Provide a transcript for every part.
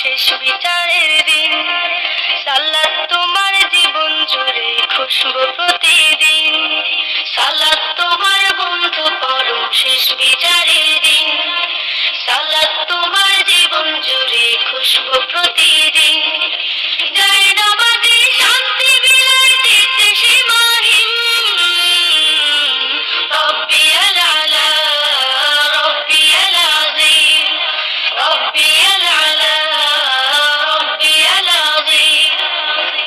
শেষ বিচারের দিন। সালাত তোমার জীবন জুড়ে খুশবু প্রতিদিন। সালাত তোমার বন্ধু পরম শেষ বিচারের দিন। সালাত তোমার জীবন জুড়ে খুশবু প্রতিদিন। যায় নামাজে শান্তি বিলাইতে সীমাহীন। রব্বিয়াল আলা রব্বিয়াল আযীম রব্বিয়াল আলা রব্বিয়াল আযীম।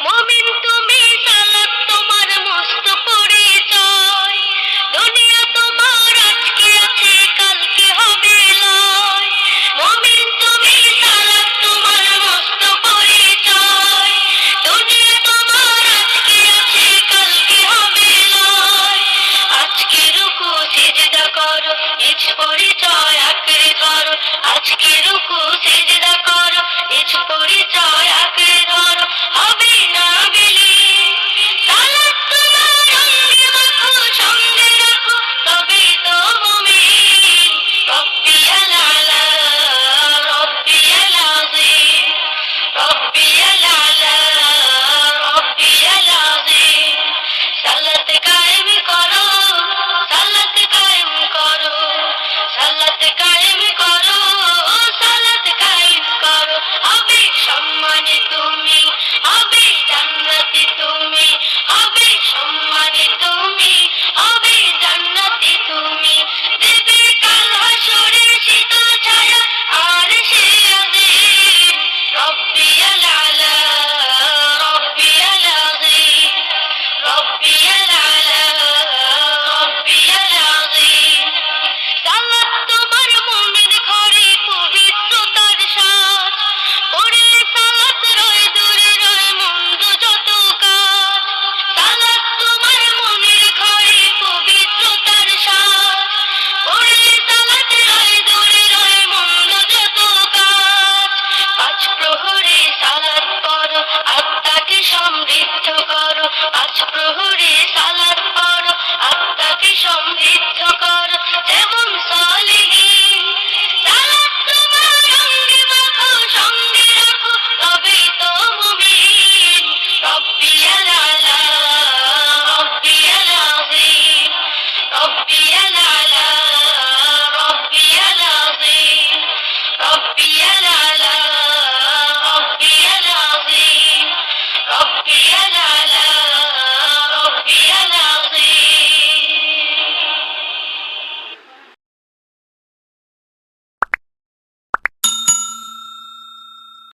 মুমিন তুমি সালাত তোমার মস্ত পরিচয়। দুনিয়া তোমার আজকে আছে কালকে হবে লয়। মুমিন তুমি সালাত তোমার মস্ত পরিচয়। দুনিয়া তোমার আজকে আছে কালকে হবে লয়। আজকে রুকু সিজদা করো নিজ পরিচয় আঁকড়ে ধরো। আজকে রুকু সিজদা করো নিজ পরিচয় আঁকড়ে ধরো। হবে না বিলীন সালাত তোমার অঙ্গে মাখো সঙ্গে রাখো তবেই তো মুমিন। রব্বিয়াল আলা রব্বিয়াল আযীম রব্বিয়াল আলা রব্বিয়াল আযীম। সালাত কায়েম করো সালাত কায়েম করো সালাত কায়েম করো সালাত কায়েম করো। হবে সম্মানে তুমি হবে জান্নাতি তুমি হবে সম্মানে তুমি হবে জান্নাতি তুমি। দেবে কাল হাসরের শীতল ছায়া আরশে আযীম। রব্বিয়াল আলা রব্বিয়াল আযীম রব্বিয়াল আলা রব্বিয়াল আযীম। সালাত তোমার মনের ঘরে পবিত্রতার সাজ। পড়লে সালাত রয় দূরে রয় মন্দ যত কাজ। সালাত তোমার মনের ঘরে পবিত্রতার সাজ। পড়লে সালাত রয় দূরে রয় মন্দ যত কাজ। পাঁচ প্রহরে সালাত পড়ো আত্মাকে সমৃদ্ধ করো। পাঁচ প্রহরে সালাত পড়ো আত্মাকে সমৃদ্ধ করো যেমন সালেহীন। সালাত তোমার অঙ্গে মাখো সঙ্গে রাখো তবেই তো মুমিন। রব্বিয়াল আলা রব্বিয়াল আযীম রব্বিয়াল আলা রব্বিয়াল আযীম রব্বিয়াল আলা রব্বিয়াল আযীম রব্বিয়াল